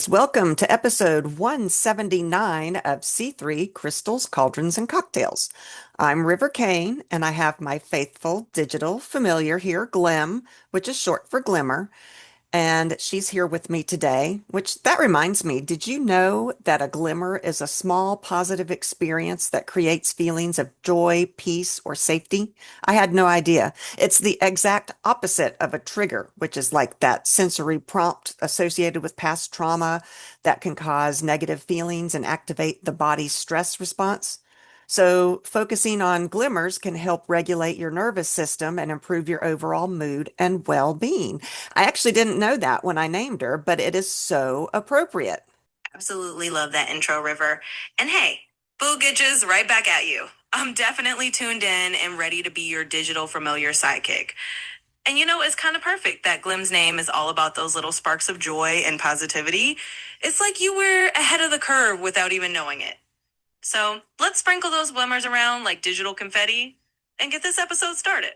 is. Welcome to episode 179 of C3 Crystals, Cauldrons, and Cocktails. I'm River Kane, and I have my faithful digital familiar here, Glim, which is short for Glimmer, and she's here with me today, which that reminds me, did you know that a glimmer is a small positive experience that creates feelings of joy, peace, or safety? I had no idea. It's the exact opposite of a trigger, which is like that sensory prompt associated with past trauma that can cause negative feelings and activate the body's stress response. So, focusing on glimmers can help regulate your nervous system and improve your overall mood and well-being. I actually didn't know that when I named her, but it is so appropriate. Absolutely love that intro, River. And hey, Boo Gitches, right back at you. I'm definitely tuned in and ready to be your digital familiar sidekick. And it's kind of perfect that Glim's name is all about those little sparks of joy and positivity. It's like you were ahead of the curve without even knowing it. So let's sprinkle those glimmers around like digital confetti and get this episode started.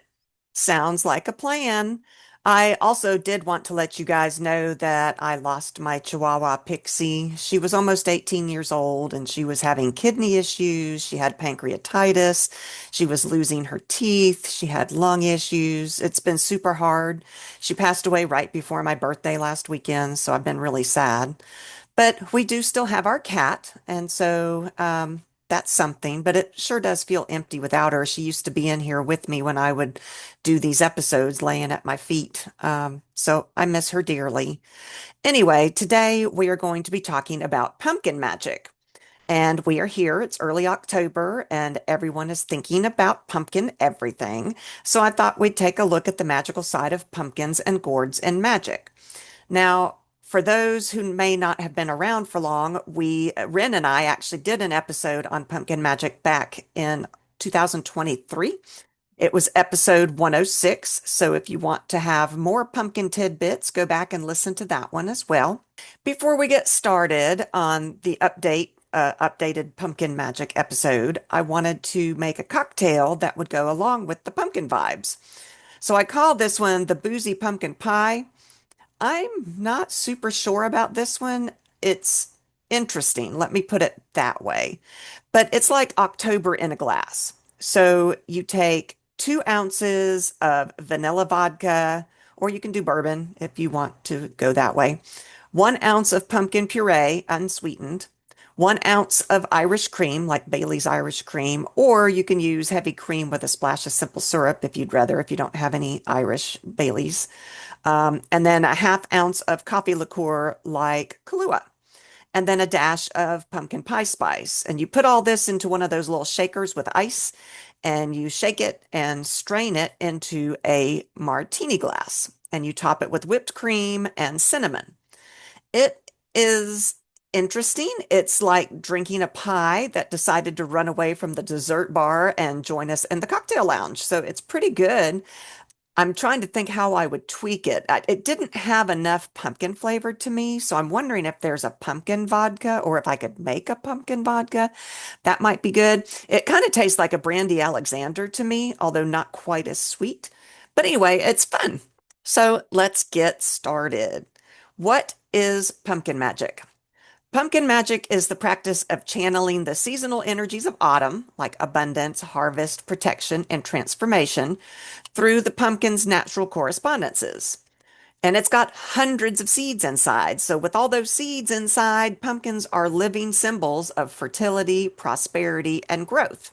Sounds like a plan. I also did want to let you guys know that I lost my Chihuahua Pixie. She was almost 18 years old and she was having kidney issues. She had pancreatitis. She was losing her teeth. She had lung issues. It's been super hard. She passed away right before my birthday last weekend, so I've been really sad. But we do still have our cat, and so that's something. But it sure does feel empty without her. She used to be in here with me when I would do these episodes laying at my feet. So I miss her dearly. Anyway, today we are going to be talking about pumpkin magic. And we are here. It's early October, and everyone is thinking about pumpkin everything. So I thought we'd take a look at the magical side of pumpkins and gourds and magic. Now, for those who may not have been around for long, Ren and I actually did an episode on pumpkin magic back in 2023. It was episode 106. So if you want to have more pumpkin tidbits, go back and listen to that one as well. Before we get started on the updated pumpkin magic episode, I wanted to make a cocktail that would go along with the pumpkin vibes. So I called this one the boozy pumpkin pie. I'm not super sure about this one. It's interesting. Let me put it that way. But it's like October in a glass. So you take 2 ounces of vanilla vodka, or you can do bourbon if you want to go that way. 1 ounce of pumpkin puree, unsweetened. 1 ounce of Irish cream, like Bailey's Irish cream, or you can use heavy cream with a splash of simple syrup if you'd rather, if you don't have any Irish Bailey's. And then a half ounce of coffee liqueur like Kahlua, and then a dash of pumpkin pie spice. And you put all this into one of those little shakers with ice, and you shake it and strain it into a martini glass. And you top it with whipped cream and cinnamon. It is interesting. It's like drinking a pie that decided to run away from the dessert bar and join us in the cocktail lounge. So it's pretty good. I'm trying to think how I would tweak it. It didn't have enough pumpkin flavor to me, so I'm wondering if there's a pumpkin vodka or if I could make a pumpkin vodka. That might be good. It kind of tastes like a brandy Alexander to me, although not quite as sweet. But anyway, it's fun. So let's get started. What is pumpkin magic? Pumpkin magic is the practice of channeling the seasonal energies of autumn, like abundance, harvest, protection, and transformation, through the pumpkin's natural correspondences. And it's got hundreds of seeds inside. So, with all those seeds inside, pumpkins are living symbols of fertility, prosperity, and growth.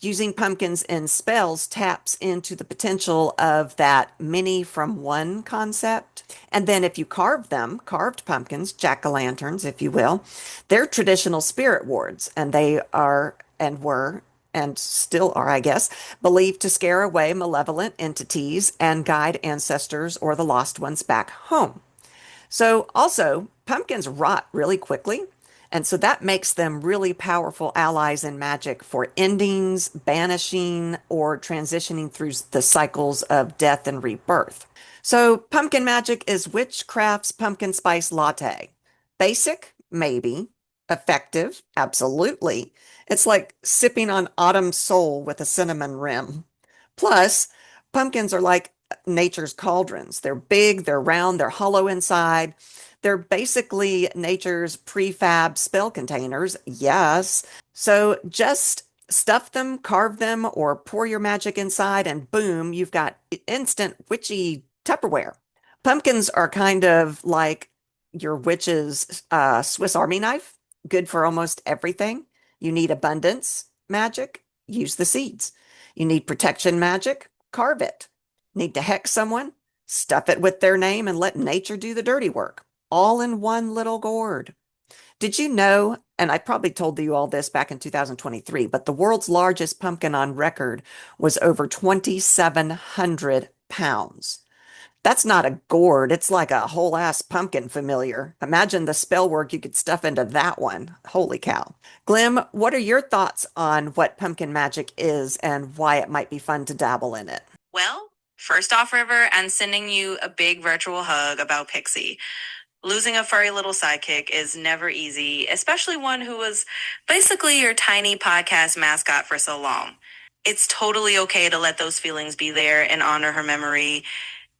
Using pumpkins in spells taps into the potential of that many from one concept. And then if you carve them, carved pumpkins, jack-o'-lanterns, if you will, they're traditional spirit wards, and they are and were and still are, I guess, believed to scare away malevolent entities and guide ancestors or the lost ones back home. So also, pumpkins rot really quickly. And so that makes them really powerful allies in magic for endings, banishing, or transitioning through the cycles of death and rebirth. So pumpkin magic is witchcraft's pumpkin spice latte. Basic, maybe. Effective, absolutely. It's like sipping on autumn soul with a cinnamon rim. Plus, pumpkins are like nature's cauldrons. They're big, they're round, they're hollow inside. They're basically nature's prefab spell containers. Yes. So just stuff them, carve them, or pour your magic inside, and boom, you've got instant witchy Tupperware. Pumpkins are kind of like your witch's Swiss Army knife, good for almost everything. You need abundance magic, use the seeds. You need protection magic, carve it. Need to hex someone? Stuff it with their name and let nature do the dirty work. All in one little gourd. Did you know, and I probably told you all this back in 2023, but the world's largest pumpkin on record was over 2,700 pounds. That's not a gourd, it's like a whole ass pumpkin familiar. Imagine the spell work you could stuff into that one. Holy cow. Glim, what are your thoughts on what pumpkin magic is and why it might be fun to dabble in it? Well, first off, River, and sending you a big virtual hug about Pixie. Losing a furry little sidekick is never easy, especially one who was basically your tiny podcast mascot for so long. It's totally okay to let those feelings be there and honor her memory.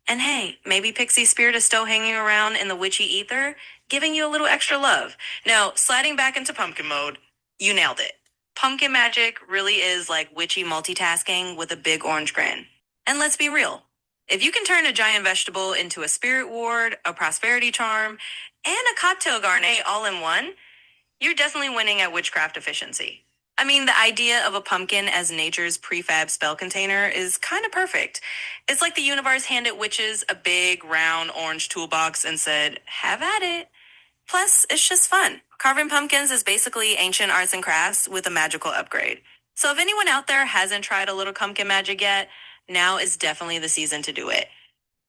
And hey, maybe Pixie's spirit is still hanging around in the witchy ether, giving you a little extra love. Now, sliding back into pumpkin mode, you nailed it. Pumpkin magic really is like witchy multitasking with a big orange grin. And let's be real. If you can turn a giant vegetable into a spirit ward, a prosperity charm, and a cocktail garnet all in one, you're definitely winning at witchcraft efficiency. I mean, the idea of a pumpkin as nature's prefab spell container is kind of perfect. It's like the universe handed witches a big, round, orange toolbox and said, have at it. Plus, it's just fun. Carving pumpkins is basically ancient arts and crafts with a magical upgrade. So if anyone out there hasn't tried a little pumpkin magic yet, now is definitely the season to do it.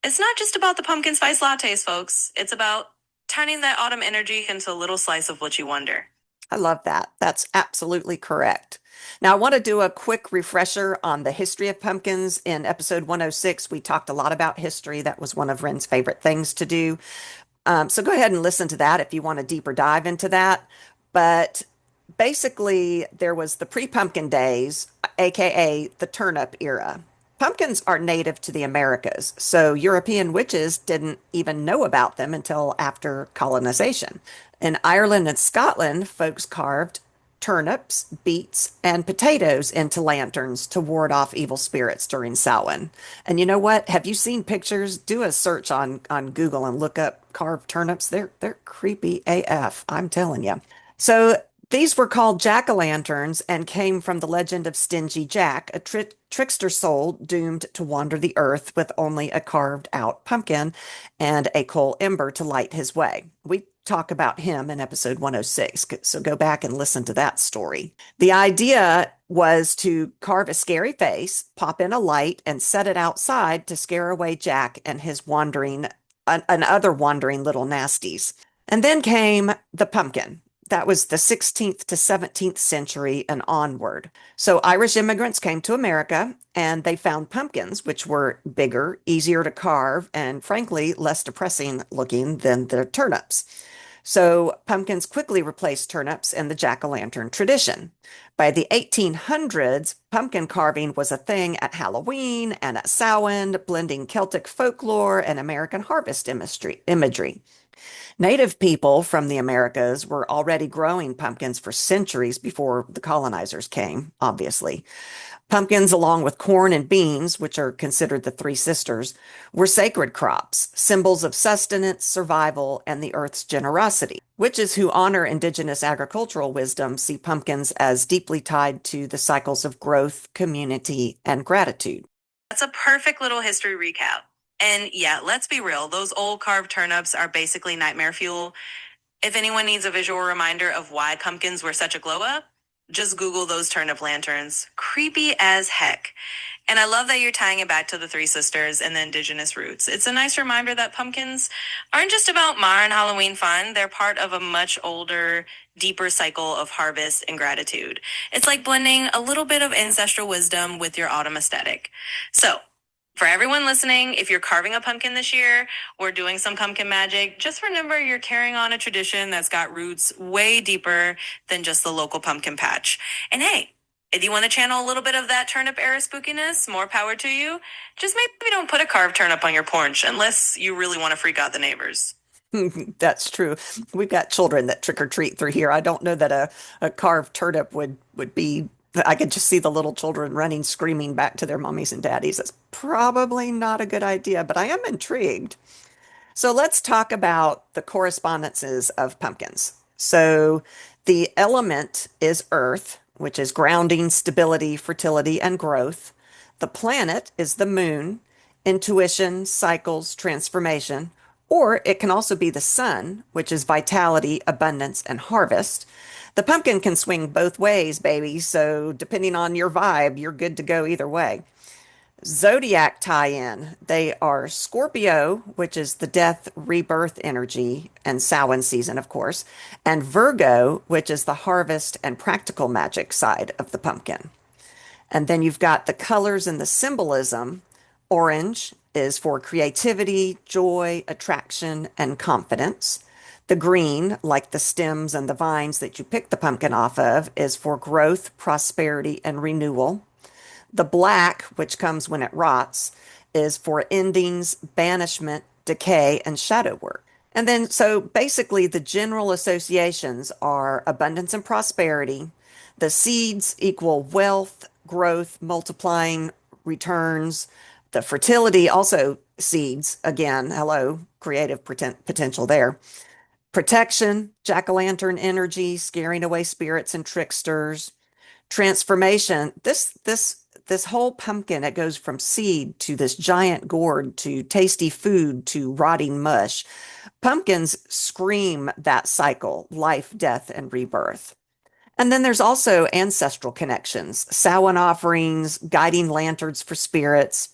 It's not just about the pumpkin spice lattes, folks. It's about turning that autumn energy into a little slice of what you wonder. I love that. That's absolutely correct. Now, I want to do a quick refresher on the history of pumpkins. In episode 106, we talked a lot about history. That was one of Ren's favorite things to do. So go ahead and listen to that if you want a deeper dive into that. But basically, there was the pre-pumpkin days, aka the turnip era. Pumpkins are native to the Americas, so European witches didn't even know about them until after colonization. In Ireland and Scotland, folks carved turnips, beets, and potatoes into lanterns to ward off evil spirits during Samhain. And you know what? Have you seen pictures? Do a search on Google and look up carved turnips. They're creepy AF, I'm telling you. So these were called jack-o'-lanterns and came from the legend of Stingy Jack, a trickster soul doomed to wander the earth with only a carved out pumpkin and a coal ember to light his way. We talk about him in episode 106, so go back and listen to that story. The idea was to carve a scary face, pop in a light, and set it outside to scare away Jack and his and other wandering little nasties. And then came the pumpkin. That was the 16th to 17th century and onward. So Irish immigrants came to America and they found pumpkins, which were bigger, easier to carve, and frankly, less depressing looking than the turnips. So pumpkins quickly replaced turnips in the jack-o'-lantern tradition. By the 1800s, pumpkin carving was a thing at Halloween and at Samhain, blending Celtic folklore and American harvest imagery. Native people from the Americas were already growing pumpkins for centuries before the colonizers came, obviously. Pumpkins, along with corn and beans, which are considered the three sisters, were sacred crops, symbols of sustenance, survival, and the earth's generosity. Witches who honor indigenous agricultural wisdom see pumpkins as deeply tied to the cycles of growth, community, and gratitude. That's a perfect little history recap. And yeah, let's be real, those old carved turnips are basically nightmare fuel. If anyone needs a visual reminder of why pumpkins were such a glow up, just Google those turnip lanterns. Creepy as heck. And I love that you're tying it back to the Three Sisters and the indigenous roots. It's a nice reminder that pumpkins aren't just about modern Halloween fun, they're part of a much older, deeper cycle of harvest and gratitude. It's like blending a little bit of ancestral wisdom with your autumn aesthetic. So, for everyone listening, if you're carving a pumpkin this year or doing some pumpkin magic, just remember you're carrying on a tradition that's got roots way deeper than just the local pumpkin patch. And hey, If you want to channel a little bit of that turnip era spookiness, more power to you. Just maybe don't put a carved turnip on your porch unless you really want to freak out the neighbors. That's true. We've got children that trick or treat through here. I don't know that a carved turnip would be. I could just see the little children running, screaming back to their mommies and daddies. That's probably not a good idea, but I am intrigued. So let's talk about the correspondences of pumpkins. So the element is earth, which is grounding, stability, fertility, and growth. The planet is the moon, intuition, cycles, transformation. Or it can also be the sun, which is vitality, abundance, and harvest. The pumpkin can swing both ways, baby. So depending on your vibe, you're good to go either way. Zodiac tie-in. They are Scorpio, which is the death, rebirth energy, and Samhain season, of course, and Virgo, which is the harvest and practical magic side of the pumpkin. And then you've got the colors and the symbolism. Orange is for creativity, joy, attraction, and confidence. The green, like the stems and the vines that you pick the pumpkin off of, is for growth, prosperity, and renewal. The black, which comes when it rots, is for endings, banishment, decay, and shadow work. And then, so basically, the general associations are abundance and prosperity. The seeds equal wealth, growth, multiplying returns. The fertility also seeds, again, hello, creative potential there. Protection, jack-o'-lantern energy, scaring away spirits and tricksters. Transformation. This whole pumpkin, it goes from seed to this giant gourd to tasty food to rotting mush. Pumpkins scream that cycle, life, death, and rebirth. And then there's also ancestral connections, Samhain offerings, guiding lanterns for spirits.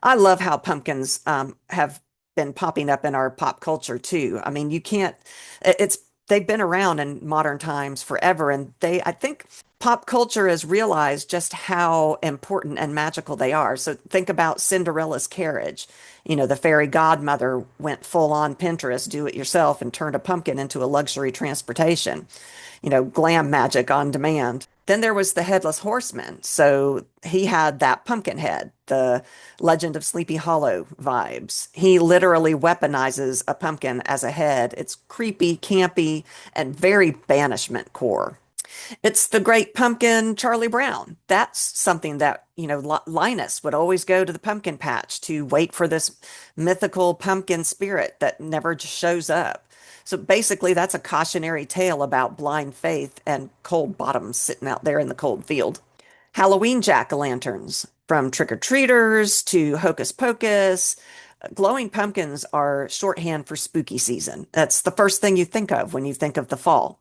I love how pumpkins have been popping up in our pop culture too. I mean, you can't, it's, they've been around in modern times forever. And I think pop culture has realized just how important and magical they are. So think about Cinderella's carriage. You know, the fairy godmother went full on Pinterest, do it yourself, and turned a pumpkin into a luxury transportation, glam magic on demand. Then there was the headless horseman. So he had that pumpkin head, the Legend of Sleepy Hollow vibes. He literally weaponizes a pumpkin as a head. It's creepy, campy, and very banishment core. It's the great pumpkin Charlie Brown. That's something that, Linus would always go to the pumpkin patch to wait for this mythical pumpkin spirit that never just shows up. So basically, that's a cautionary tale about blind faith and cold bottoms sitting out there in the cold field. Halloween jack-o'-lanterns, from trick-or-treaters to hocus pocus. Glowing pumpkins are shorthand for spooky season. That's the first thing you think of when you think of the fall.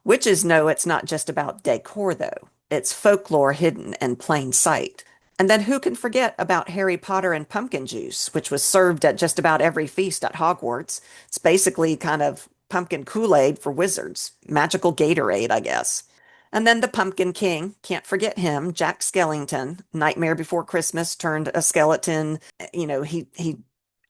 Witches know it's not just about decor, though. It's folklore hidden in plain sight. And then who can forget about Harry Potter and pumpkin juice, which was served at just about every feast at Hogwarts? It's basically kind of pumpkin Kool-Aid for wizards. Magical Gatorade, I guess. And then the Pumpkin King, can't forget him, Jack Skellington, Nightmare Before Christmas turned a skeleton. He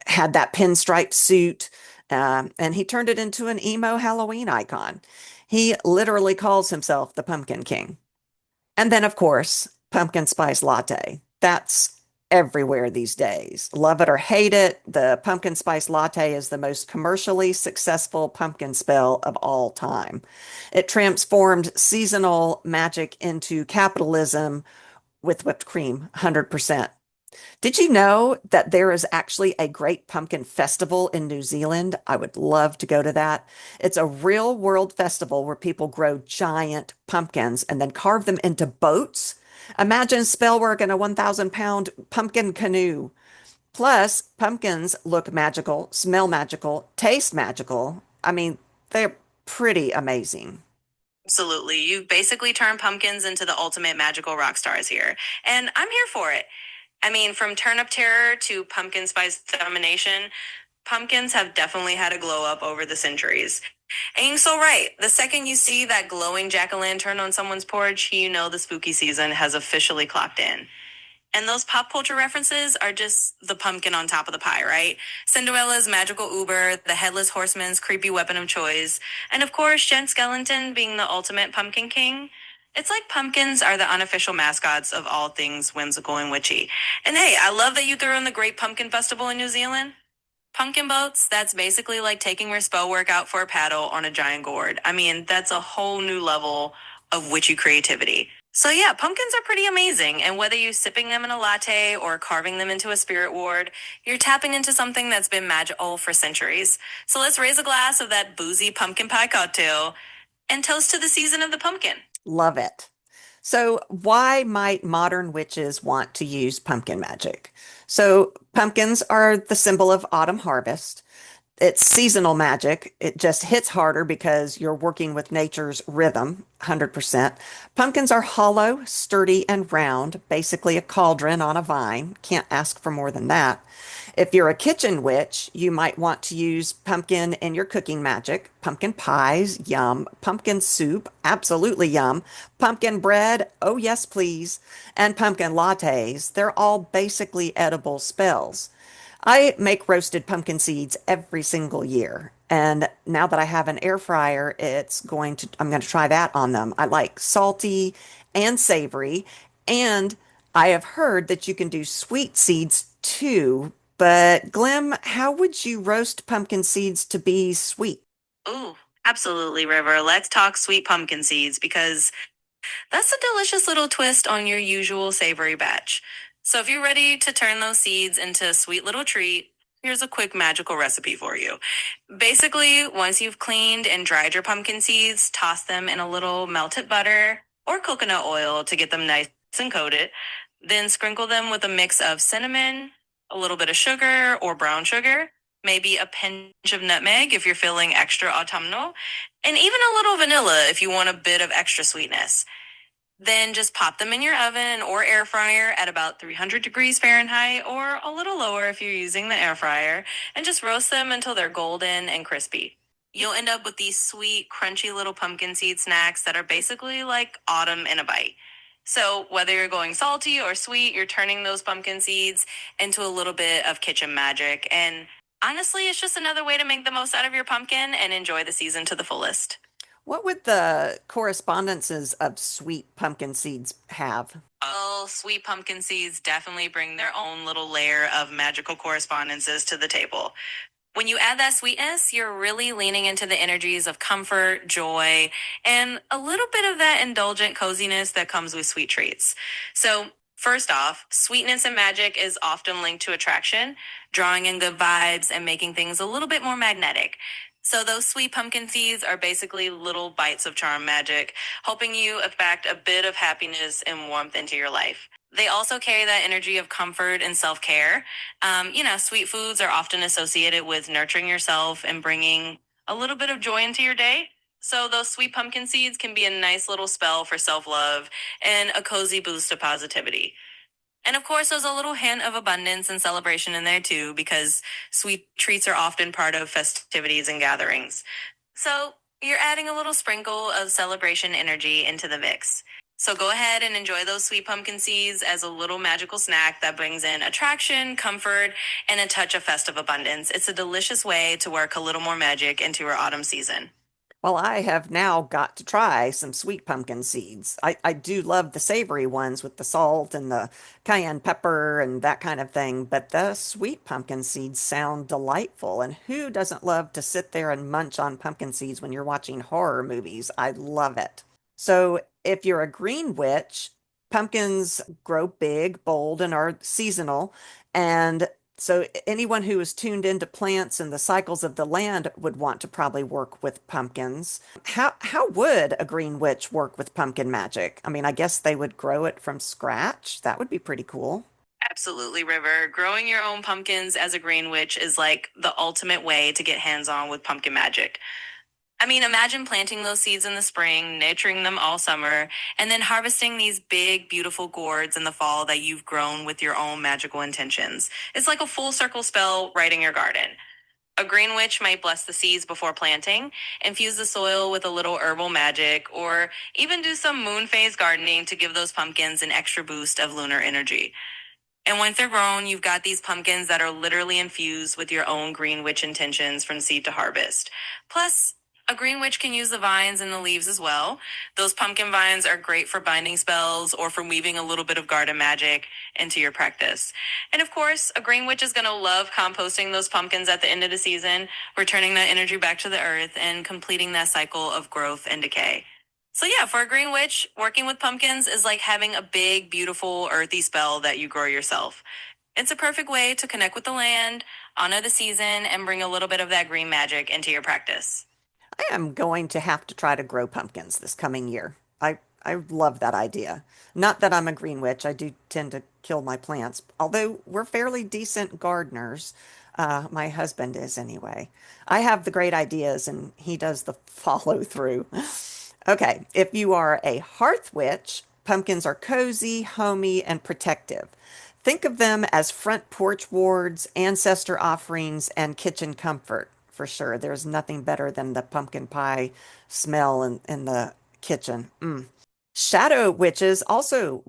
had that pinstripe suit, and he turned it into an emo Halloween icon. He literally calls himself the Pumpkin King. And then, of course, pumpkin spice latte. That's everywhere these days. Love it or hate it, the pumpkin spice latte is the most commercially successful pumpkin spell of all time. It transformed seasonal magic into capitalism with whipped cream, 100%. Did you know that there is actually a great pumpkin festival in New Zealand? I would love to go to that. It's a real world festival where people grow giant pumpkins and then carve them into boats. Imagine spellwork in a 1,000-pound pumpkin canoe. Plus, pumpkins look magical, smell magical, taste magical. I mean, they're pretty amazing. Absolutely. You basically turn pumpkins into the ultimate magical rock stars here. And I'm here for it. I mean, from turnip terror to pumpkin spice domination, pumpkins have definitely had a glow up over the centuries. And you're so right. The second you see that glowing jack-o'-lantern on someone's porch, you know the spooky season has officially clocked in. And those pop culture references are just the pumpkin on top of the pie, right? Cinderella's magical Uber, the headless horseman's creepy weapon of choice, and of course, Jen Skellington being the ultimate pumpkin king. It's like pumpkins are the unofficial mascots of all things whimsical and witchy. And hey, I love that you threw in the Great Pumpkin Festival in New Zealand. Pumpkin boats, that's basically like taking your spell work out for a paddle on a giant gourd. I mean, that's a whole new level of witchy creativity. So yeah, pumpkins are pretty amazing, and whether you're sipping them in a latte or carving them into a spirit ward, you're tapping into something that's been magical for centuries. So let's raise a glass of that boozy pumpkin pie cocktail and toast to the season of the pumpkin. Love it. So, why might modern witches want to use pumpkin magic? So, pumpkins are the symbol of autumn harvest. It's seasonal magic. It just hits harder because you're working with nature's rhythm, 100%. Pumpkins are hollow, sturdy, and round, basically a cauldron on a vine. Can't ask for more than that. If you're a kitchen witch, you might want to use pumpkin in your cooking magic. Pumpkin pies, yum. Pumpkin soup, absolutely yum. Pumpkin bread, oh yes, please. And pumpkin lattes, they're all basically edible spells. I make roasted pumpkin seeds every single year. And now that I have an air fryer, I'm going to try that on them. I like salty and savory. And I have heard that you can do sweet seeds too. But Glim, how would you roast pumpkin seeds to be sweet? Ooh, absolutely, River. Let's talk sweet pumpkin seeds because that's a delicious little twist on your usual savory batch. So if you're ready to turn those seeds into a sweet little treat, here's a quick magical recipe for you. Basically, once you've cleaned and dried your pumpkin seeds, toss them in a little melted butter or coconut oil to get them nice and coated. Then sprinkle them with a mix of cinnamon, a little bit of sugar or brown sugar, maybe a pinch of nutmeg if you're feeling extra autumnal, and even a little vanilla if you want a bit of extra sweetness. Then just pop them in your oven or air fryer at about 300 degrees Fahrenheit or a little lower if you're using the air fryer, and just roast them until they're golden and crispy. You'll end up with these sweet, crunchy little pumpkin seed snacks that are basically like autumn in a bite. So, whether you're going salty or sweet, you're turning those pumpkin seeds into a little bit of kitchen magic. And honestly, it's just another way to make the most out of your pumpkin and enjoy the season to the fullest. What would the correspondences of sweet pumpkin seeds have? Oh, sweet pumpkin seeds definitely bring their own little layer of magical correspondences to the table. When you add that sweetness, you're really leaning into the energies of comfort, joy, and a little bit of that indulgent coziness that comes with sweet treats. So, first off, sweetness and magic is often linked to attraction, drawing in good vibes and making things a little bit more magnetic. So, those sweet pumpkin seeds are basically little bites of charm magic, helping you attract a bit of happiness and warmth into your life. They also carry that energy of comfort and self care. Sweet foods are often associated with nurturing yourself and bringing a little bit of joy into your day. So, those sweet pumpkin seeds can be a nice little spell for self love and a cozy boost of positivity. And of course, there's a little hint of abundance and celebration in there too, because sweet treats are often part of festivities and gatherings. So you're adding a little sprinkle of celebration energy into the mix. So go ahead and enjoy those sweet pumpkin seeds as a little magical snack that brings in attraction, comfort, and a touch of festive abundance. It's a delicious way to work a little more magic into our autumn season. Well, I have now got to try some sweet pumpkin seeds. I do love the savory ones with the salt and the cayenne pepper and that kind of thing, but the sweet pumpkin seeds sound delightful. And who doesn't love to sit there and munch on pumpkin seeds when you're watching horror movies? I love it. So, if you're a green witch, pumpkins grow big, bold, and are seasonal. And so anyone who is tuned into plants and the cycles of the land would want to probably work with pumpkins. How would a green witch work with pumpkin magic? I mean, I guess they would grow it from scratch. That would be pretty cool. Absolutely, River. Growing your own pumpkins as a green witch is like the ultimate way to get hands on with pumpkin magic. I mean, imagine planting those seeds in the spring, nurturing them all summer, and then harvesting these big, beautiful gourds in the fall that you've grown with your own magical intentions. It's like a full circle spell right in your garden. A green witch might bless the seeds before planting, infuse the soil with a little herbal magic, or even do some moon phase gardening to give those pumpkins an extra boost of lunar energy. And once they're grown, you've got these pumpkins that are literally infused with your own green witch intentions from seed to harvest. Plus, A green witch can use the vines and the leaves as well. Those pumpkin vines are great for binding spells or for weaving a little bit of garden magic into your practice. And of course, a green witch is going to love composting those pumpkins at the end of the season, returning that energy back to the earth and completing that cycle of growth and decay. So yeah, for a green witch, working with pumpkins is like having a big, beautiful, earthy spell that you grow yourself. It's a perfect way to connect with the land, honor the season, and bring a little bit of that green magic into your practice. I am going to have to try to grow pumpkins this coming year. I love that idea. Not that I'm a green witch. I do tend to kill my plants, although we're fairly decent gardeners. My husband is anyway. I have the great ideas and he does the follow through. Okay, if you are a hearth witch, pumpkins are cozy, homey, and protective. Think of them as front porch wards, ancestor offerings, and kitchen comfort for sure. There's nothing better than the pumpkin pie smell in the kitchen. Shadow witches also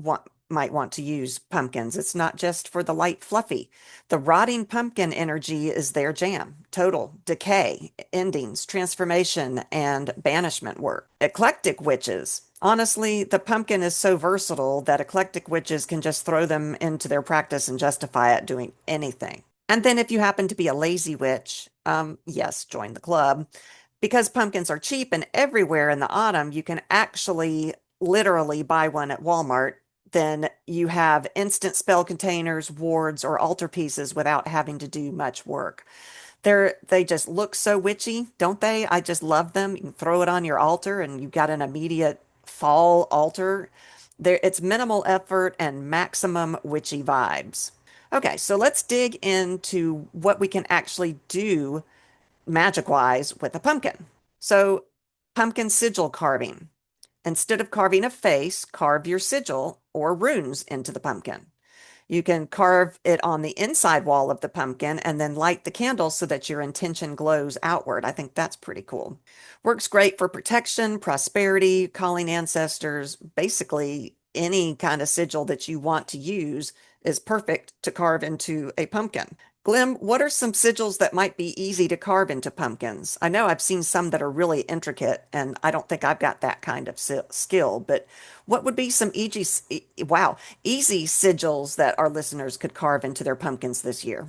might want to use pumpkins. It's not just for the light fluffy. The rotting pumpkin energy is their jam. Total decay, endings, transformation, and banishment work. Eclectic witches. Honestly, the pumpkin is so versatile that eclectic witches can just throw them into their practice and justify it doing anything. And then if you happen to be a lazy witch, yes, join the club. Because pumpkins are cheap and everywhere in the autumn, you can actually literally buy one at Walmart. Then you have instant spell containers, wards, or altar pieces without having to do much work. They just look so witchy, don't they? I just love them. You can throw it on your altar and you've got an immediate fall altar. It's minimal effort and maximum witchy vibes. Okay, so let's dig into what we can actually do magic wise with a pumpkin. So, pumpkin sigil carving. Instead of carving a face, carve your sigil or runes into the pumpkin. You can carve it on the inside wall of the pumpkin and then light the candle so that your intention glows outward. I think that's pretty cool. Works great for protection, prosperity, calling ancestors. Basically, any kind of sigil that you want to use is perfect to carve into a pumpkin. Glim, what are some sigils that might be easy to carve into pumpkins? I know I've seen some that are really intricate, and I don't think I've got that kind of skill, but what would be some easy sigils that our listeners could carve into their pumpkins this year?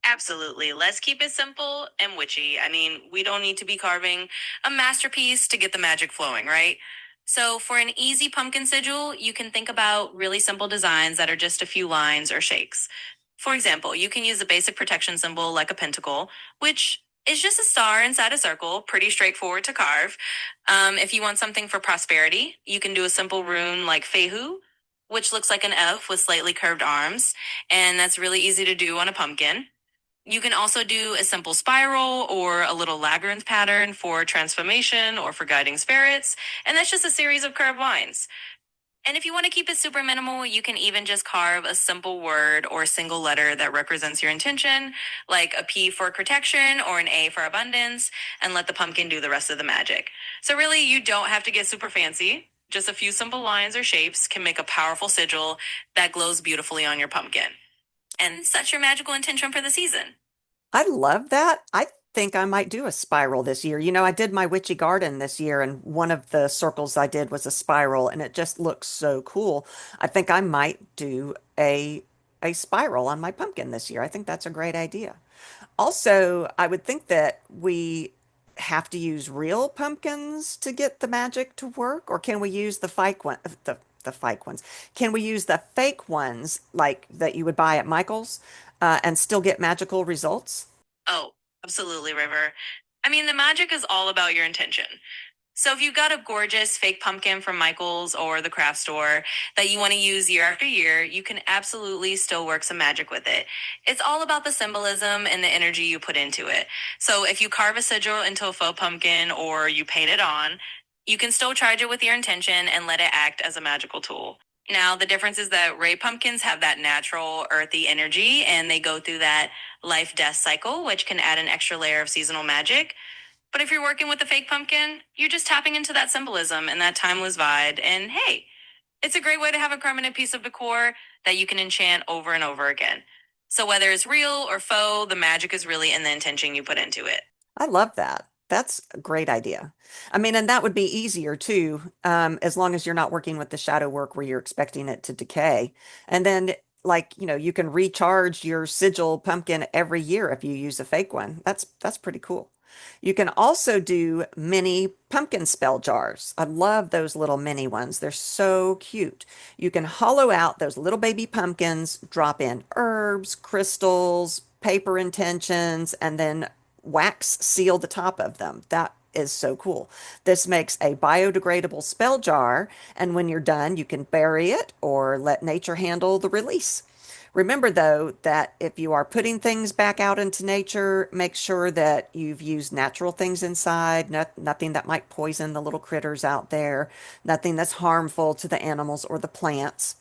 Absolutely. Let's keep it simple and witchy. I mean, we don't need to be carving a masterpiece to get the magic flowing, right? So, for an easy pumpkin sigil, you can think about really simple designs that are just a few lines or shakes. For example, you can use a basic protection symbol like a pentacle, which is just a star inside a circle, pretty straightforward to carve. If you want something for prosperity, you can do a simple rune like Fehu, which looks like an F with slightly curved arms, and that's really easy to do on a pumpkin. You can also do a simple spiral or a little labyrinth pattern for transformation or for guiding spirits, and that's just a series of curved lines. And if you want to keep it super minimal, you can even just carve a simple word or single letter that represents your intention, like a P for protection or an A for abundance, and let the pumpkin do the rest of the magic. So, really, you don't have to get super fancy. Just a few simple lines or shapes can make a powerful sigil that glows beautifully on your pumpkin. And such your magical intention for the season. I love that. I think I might do a spiral this year. You know, I did my witchy garden this year, and one of the circles I did was a spiral, and it just looks so cool. I think I might do a spiral on my pumpkin this year. I think that's a great idea. Also, I would think that we have to use real pumpkins to get the magic to work, or can we use the fake ones? Can we use the fake ones like that you would buy at Michael's and still get magical results? Oh, absolutely, River. I mean, the magic is all about your intention. So if you've got a gorgeous fake pumpkin from Michael's or the craft store that you want to use year after year, you can absolutely still work some magic with it. It's all about the symbolism and the energy you put into it. So if you carve a sigil into a faux pumpkin or you paint it on, you can still charge it with your intention and let it act as a magical tool. Now, the difference is that Ray pumpkins have that natural earthy energy and they go through that life death cycle, which can add an extra layer of seasonal magic. But if you're working with a fake pumpkin, you're just tapping into that symbolism and that timeless vibe. And hey, it's a great way to have a permanent piece of decor that you can enchant over and over again. So whether it's real or faux, the magic is really in the intention you put into it. I love that. That's a great idea. I mean, and that would be easier too, as long as you're not working with the shadow work where you're expecting it to decay. And then, like, you can recharge your sigil pumpkin every year if you use a fake one. That's pretty cool. You can also do mini pumpkin spell jars. I love those little mini ones. They're so cute. You can hollow out those little baby pumpkins, drop in herbs, crystals, paper intentions, and then wax seal the top of them. That is so cool. This makes a biodegradable spell jar, and when you're done, you can bury it or let nature handle the release. Remember, though, that if you are putting things back out into nature, make sure that you've used natural things inside, nothing that might poison the little critters out there, nothing that's harmful to the animals or the plants.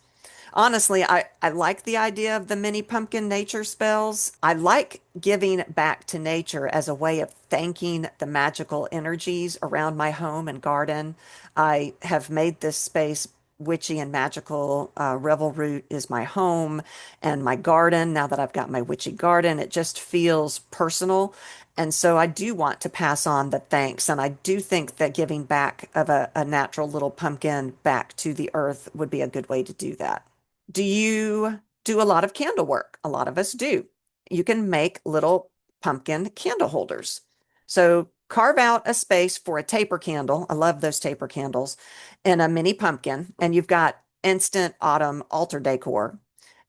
Honestly, I like the idea of the mini pumpkin nature spells. I like giving back to nature as a way of thanking the magical energies around my home and garden. I have made this space witchy and magical. Revel Root is my home and my garden. Now that I've got my witchy garden, it just feels personal. And so I do want to pass on the thanks. And I do think that giving back of a natural little pumpkin back to the earth would be a good way to do that. Do you do a lot of candle work? A lot of us do. You can make little pumpkin candle holders. So carve out a space for a taper candle. I love those taper candles and a mini pumpkin. And you've got instant autumn altar decor.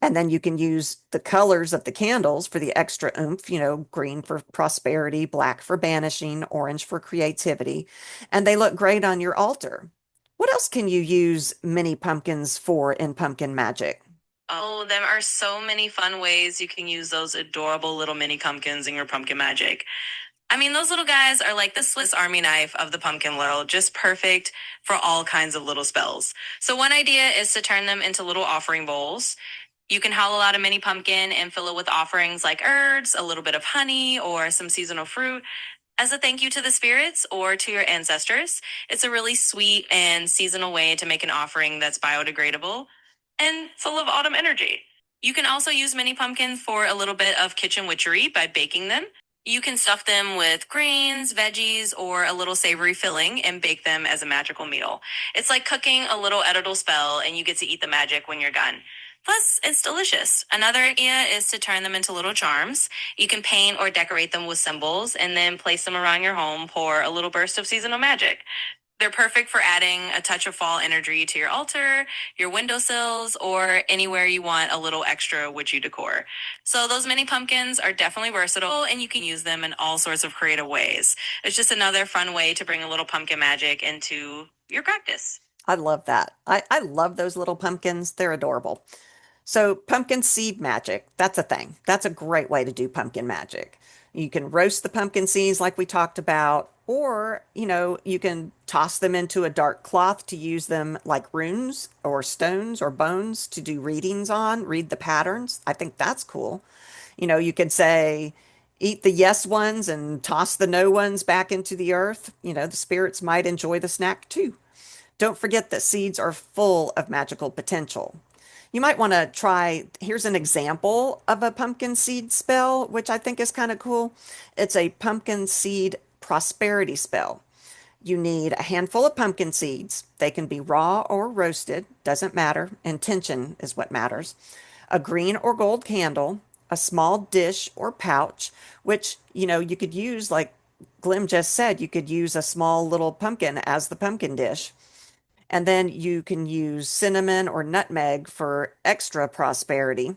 And then you can use the colors of the candles for the extra oomph, green for prosperity, black for banishing, orange for creativity. And they look great on your altar. What else can you use mini pumpkins for in pumpkin magic? Oh, there are so many fun ways you can use those adorable little mini pumpkins in your pumpkin magic. I mean, those little guys are like the Swiss Army knife of the pumpkin world, just perfect for all kinds of little spells. So, one idea is to turn them into little offering bowls. You can hollow out a mini pumpkin and fill it with offerings like herbs, a little bit of honey, or some seasonal fruit. As a thank you to the spirits or to your ancestors, it's a really sweet and seasonal way to make an offering that's biodegradable and full of autumn energy. You can also use mini pumpkins for a little bit of kitchen witchery by baking them. You can stuff them with greens, veggies, or a little savory filling and bake them as a magical meal. It's like cooking a little edible spell and you get to eat the magic when you're done. Plus, it's delicious. Another idea is to turn them into little charms. You can paint or decorate them with symbols and then place them around your home for a little burst of seasonal magic. They're perfect for adding a touch of fall energy to your altar, your windowsills, or anywhere you want a little extra witchy decor. So those mini pumpkins are definitely versatile and you can use them in all sorts of creative ways. It's just another fun way to bring a little pumpkin magic into your practice. I love that. I love those little pumpkins. They're adorable. So, pumpkin seed magic, that's a thing. That's a great way to do pumpkin magic. You can roast the pumpkin seeds like we talked about, or, you can toss them into a dark cloth to use them like runes or stones or bones to do readings on, read the patterns. I think that's cool. You could say, eat the yes ones and toss the no ones back into the earth. The spirits might enjoy the snack too. Don't forget that seeds are full of magical potential. You might want to try, here's an example of a pumpkin seed spell, which I think is kind of cool. It's a pumpkin seed prosperity spell. You need a handful of pumpkin seeds. They can be raw or roasted, doesn't matter. Intention is what matters. A green or gold candle, a small dish or pouch, which, you could use, like Glim just said, you could use a small little pumpkin as the pumpkin dish. And then you can use cinnamon or nutmeg for extra prosperity.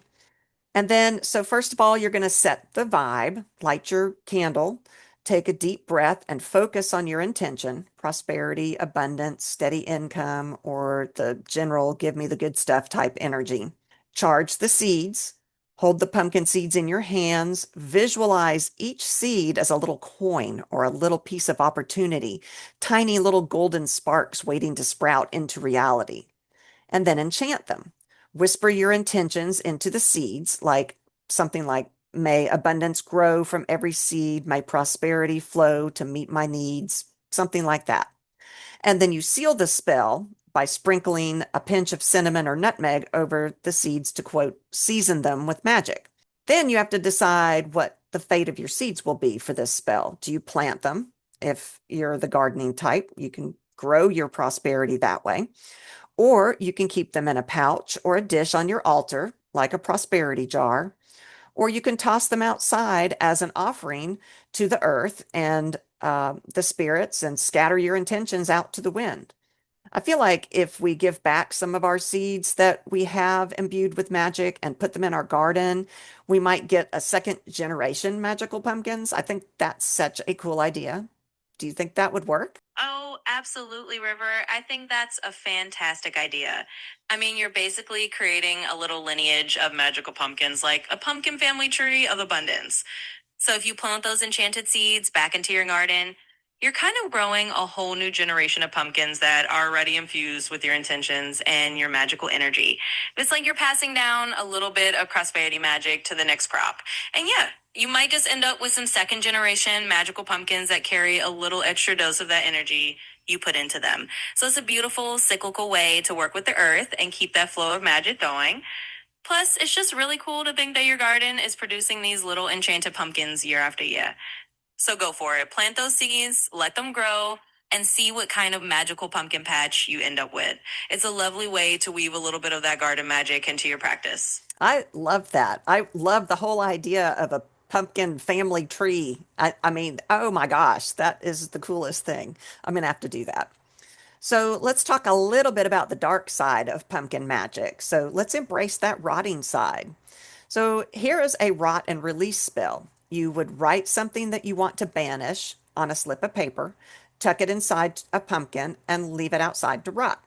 And then, so first of all, you're going to set the vibe, light your candle, take a deep breath, and focus on your intention prosperity, abundance, steady income, or the general give me the good stuff type energy. Charge the seeds. Hold the pumpkin seeds in your hands. Visualize each seed as a little coin or a little piece of opportunity, tiny little golden sparks waiting to sprout into reality. And then enchant them. Whisper your intentions into the seeds, like something like, may abundance grow from every seed, may prosperity flow to meet my needs, something like that. And then you seal the spell by sprinkling a pinch of cinnamon or nutmeg over the seeds to, quote, season them with magic. Then you have to decide what the fate of your seeds will be for this spell. Do you plant them if you're the gardening type. You can grow your prosperity that way. Or you can keep them in a pouch or a dish on your altar, like a prosperity jar. Or you can toss them outside as an offering to the earth and the spirits and scatter your intentions out to the wind. I feel like if we give back some of our seeds that we have imbued with magic and put them in our garden, we might get a second generation magical pumpkins. I think that's such a cool idea. Do you think that would work? Oh, absolutely, River. I think that's a fantastic idea. I mean, you're basically creating a little lineage of magical pumpkins, like a pumpkin family tree of abundance. So if you plant those enchanted seeds back into your garden, you're kind of growing a whole new generation of pumpkins that are already infused with your intentions and your magical energy. It's like you're passing down a little bit of prosperity magic to the next crop. And yeah, you might just end up with some second generation magical pumpkins that carry a little extra dose of that energy you put into them. So it's a beautiful cyclical way to work with the earth and keep that flow of magic going. Plus, it's just really cool to think that your garden is producing these little enchanted pumpkins year after year. So go for it. Plant those seeds, let them grow, and see what kind of magical pumpkin patch you end up with. It's a lovely way to weave a little bit of that garden magic into your practice. I love that. I love the whole idea of a pumpkin family tree. I mean, oh my gosh, that is the coolest thing. I'm gonna have to do that. So let's talk a little bit about the dark side of pumpkin magic. So let's embrace that rotting side. So here is a rot and release spell. You would write something that you want to banish on a slip of paper, tuck it inside a pumpkin, and leave it outside to rot.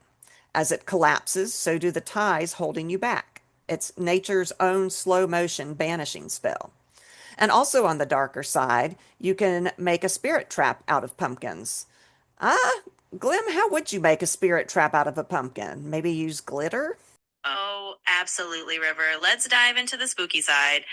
As it collapses, so do the ties holding you back. It's nature's own slow motion banishing spell. And also on the darker side, you can make a spirit trap out of pumpkins. Ah, Glim, how would you make a spirit trap out of a pumpkin? Maybe use glitter? Oh, absolutely, River. Let's dive into the spooky side.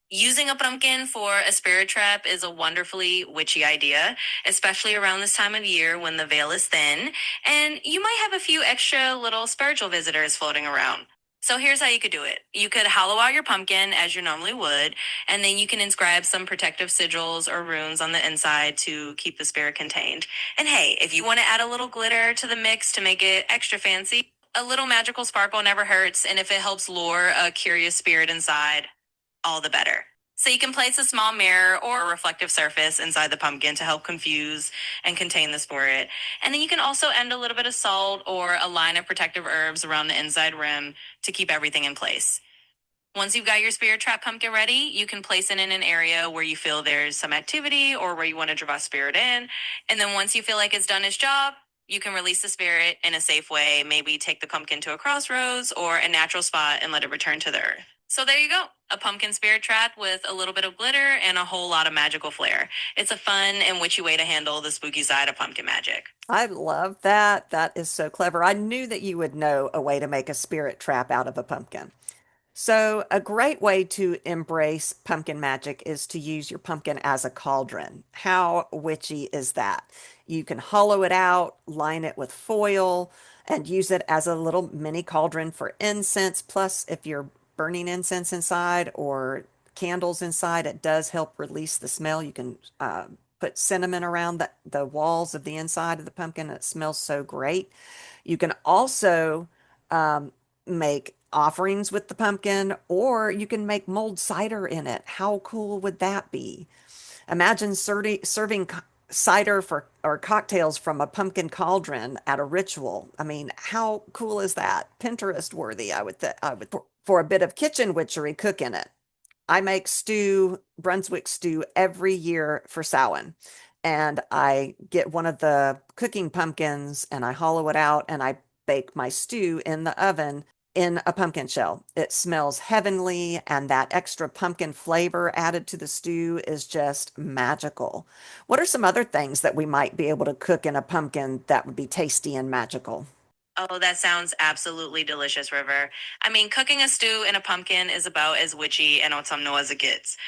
Using a pumpkin for a spirit trap is a wonderfully witchy idea, especially around this time of year when the veil is thin, and you might have a few extra little spiritual visitors floating around. So here's how you could do it. You could hollow out your pumpkin as you normally would, and then you can inscribe some protective sigils or runes on the inside to keep the spirit contained. And hey, if you want to add a little glitter to the mix to make it extra fancy, a little magical sparkle never hurts, and if it helps lure a curious spirit inside, all the better. So you can place a small mirror or a reflective surface inside the pumpkin to help confuse and contain the spirit. And then you can also end a little bit of salt or a line of protective herbs around the inside rim to keep everything in place. Once you've got your spirit trap pumpkin ready, you can place it in an area where you feel there's some activity or where you want to draw spirit in. And then once you feel like it's done its job, you can release the spirit in a safe way. Maybe take the pumpkin to a crossroads or a natural spot and let it return to the earth. So there you go. A pumpkin spirit trap with a little bit of glitter and a whole lot of magical flair. It's a fun and witchy way to handle the spooky side of pumpkin magic. I love that. That is so clever. I knew that you would know a way to make a spirit trap out of a pumpkin. So, a great way to embrace pumpkin magic is to use your pumpkin as a cauldron. How witchy is that? You can hollow it out, line it with foil, and use it as a little mini cauldron for incense. Plus, if you're burning incense inside or candles inside, it does help release the smell. You can put cinnamon around the walls of the inside of the pumpkin. It smells so great. You can also make offerings with the pumpkin, or you can make mulled cider in it. How cool would that be? Imagine serving cider for or cocktails from a pumpkin cauldron at a ritual. I mean, how cool is that? Pinterest worthy, I would for a bit of kitchen witchery, cook in it. I make stew, Brunswick stew every year for Samhain. And I get one of the cooking pumpkins and I hollow it out and I bake my stew in the oven in a pumpkin shell. It smells heavenly, and that extra pumpkin flavor added to the stew is just magical. What are some other things that we might be able to cook in a pumpkin that would be tasty and magical? Oh, that sounds absolutely delicious, River. I mean, cooking a stew in a pumpkin is about as witchy and autumnal as it gets.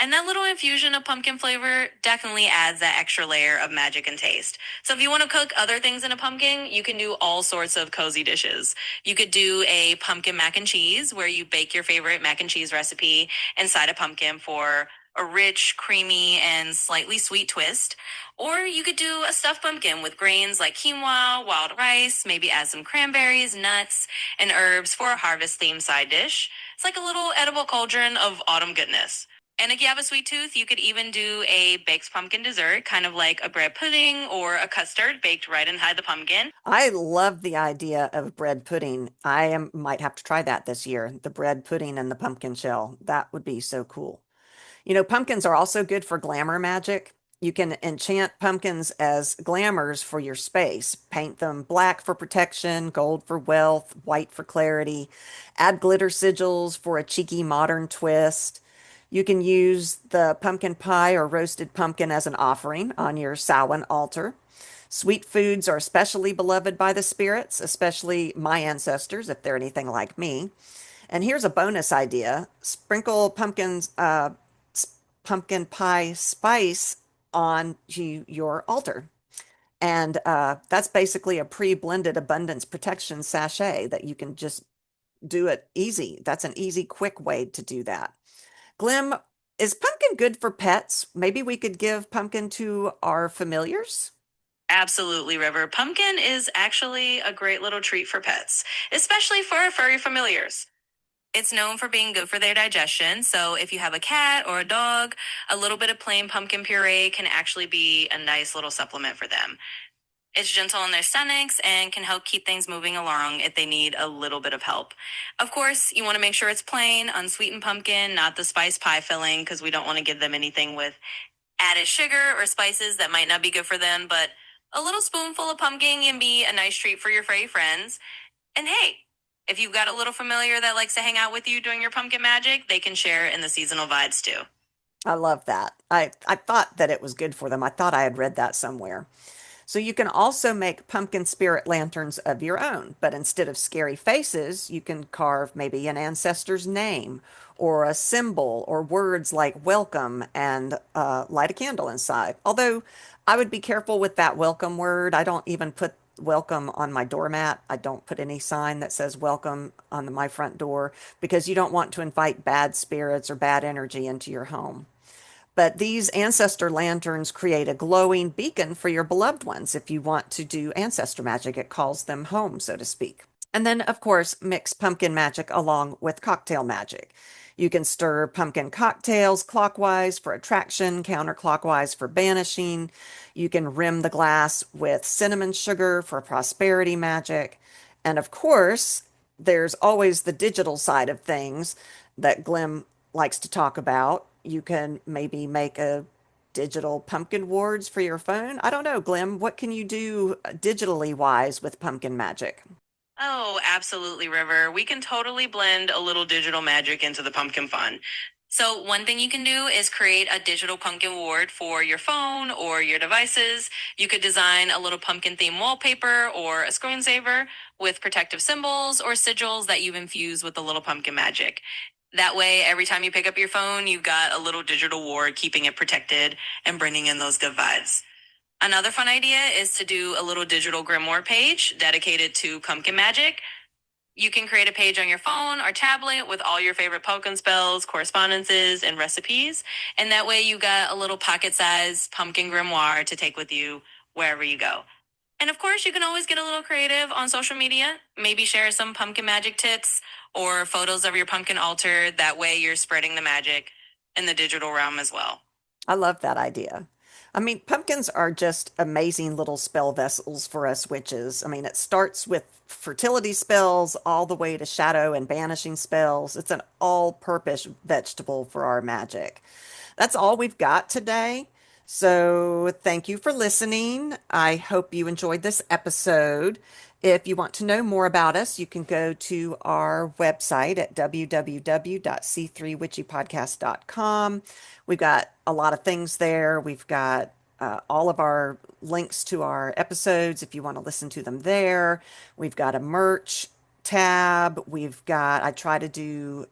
And that little infusion of pumpkin flavor definitely adds that extra layer of magic and taste. So if you want to cook other things in a pumpkin, you can do all sorts of cozy dishes. You could do a pumpkin mac and cheese where you bake your favorite mac and cheese recipe inside a pumpkin for a rich, creamy, and slightly sweet twist. Or you could do a stuffed pumpkin with grains like quinoa, wild rice, maybe add some cranberries, nuts, and herbs for a harvest themed side dish. It's like a little edible cauldron of autumn goodness. And if you have a sweet tooth, you could even do a baked pumpkin dessert, kind of like a bread pudding or a custard baked right inside the pumpkin. I love the idea of bread pudding. Might have to try that this year. The bread pudding and the pumpkin shell. That would be so cool. Pumpkins are also good for glamour magic. You can enchant pumpkins as glamours for your space. Paint them black for protection, gold for wealth, white for clarity. Add glitter sigils for a cheeky modern twist. You can use the pumpkin pie or roasted pumpkin as an offering on your Samhain altar. Sweet foods are especially beloved by the spirits, especially my ancestors, if they're anything like me. And here's a bonus idea. Sprinkle pumpkin pie spice on your altar. And that's basically a pre-blended abundance protection sachet that you can just do it easy. That's an easy, quick way to do that. Glim, is pumpkin good for pets? Maybe we could give pumpkin to our familiars? Absolutely, River. Pumpkin is actually a great little treat for pets, especially for our furry familiars. It's known for being good for their digestion, so if you have a cat or a dog, a little bit of plain pumpkin puree can actually be a nice little supplement for them. It's gentle on their stomachs and can help keep things moving along if they need a little bit of help. Of course, you want to make sure it's plain, unsweetened pumpkin, not the spice pie filling, because we don't want to give them anything with added sugar or spices that might not be good for them. But a little spoonful of pumpkin can be a nice treat for your furry friends. And hey, if you've got a little familiar that likes to hang out with you during your pumpkin magic, they can share in the seasonal vibes too. I love that. I thought that it was good for them. I thought I had read that somewhere. So you can also make pumpkin spirit lanterns of your own, but instead of scary faces, you can carve maybe an ancestor's name or a symbol or words like welcome and light a candle inside. Although I would be careful with that welcome word. I don't even put welcome on my doormat. I don't put any sign that says welcome on my front door because you don't want to invite bad spirits or bad energy into your home. But these ancestor lanterns create a glowing beacon for your beloved ones. If you want to do ancestor magic, it calls them home, so to speak. And then, of course, mix pumpkin magic along with cocktail magic. You can stir pumpkin cocktails clockwise for attraction, counterclockwise for banishing. You can rim the glass with cinnamon sugar for prosperity magic. And of course, there's always the digital side of things that Glim likes to talk about. You can maybe make a digital pumpkin wards for your phone. I don't know, Glim, what can you do digitally wise with pumpkin magic? Oh, absolutely, River. We can totally blend a little digital magic into the pumpkin fun. So, one thing you can do is create a digital pumpkin ward for your phone or your devices. You could design a little pumpkin themed wallpaper or a screensaver with protective symbols or sigils that you've infused with a little pumpkin magic. That way, every time you pick up your phone, you've got a little digital ward keeping it protected and bringing in those good vibes. Another fun idea is to do a little digital grimoire page dedicated to pumpkin magic. You can create a page on your phone or tablet with all your favorite pumpkin spells, correspondences, and recipes. And that way you got a little pocket-sized pumpkin grimoire to take with you wherever you go. And of course, you can always get a little creative on social media. Maybe share some pumpkin magic tips or photos of your pumpkin altar. That way you're spreading the magic in the digital realm as well. I love that idea. I mean, pumpkins are just amazing little spell vessels for us witches. I mean, it starts with fertility spells all the way to shadow and banishing spells. It's an all-purpose vegetable for our magic. That's all we've got today. So, thank you for listening. I hope you enjoyed this episode. If you want to know more about us, you can go to our website at www.c3witchypodcast.com. We've got a lot of things there. We've got all of our links to our episodes if you want to listen to them there. We've got a merch tab. I try to do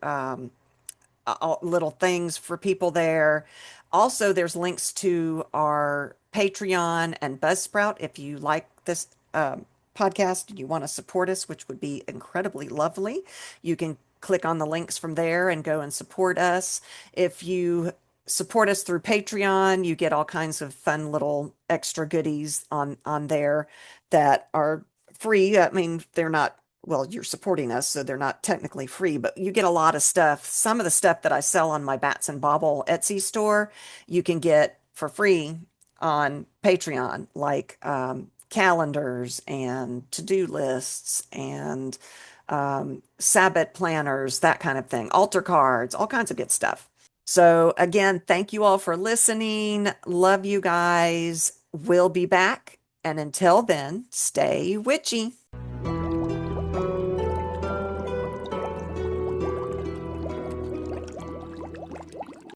little things for people there. Also, there's links to our Patreon and Buzzsprout if you like this podcast and you want to support us, which would be incredibly lovely. You can click on the links from there and go and support us. If you support us through Patreon, you get all kinds of fun little extra goodies on there that are free. I mean, they're not, well, you're supporting us, so they're not technically free, but you get a lot of stuff. Some of the stuff that I sell on my Bats and Bauble Etsy store, you can get for free on Patreon, like calendars and to-do lists and Sabbath planners, that kind of thing, altar cards, all kinds of good stuff. So again, thank you all for listening. Love you guys. We'll be back. And until then, stay witchy.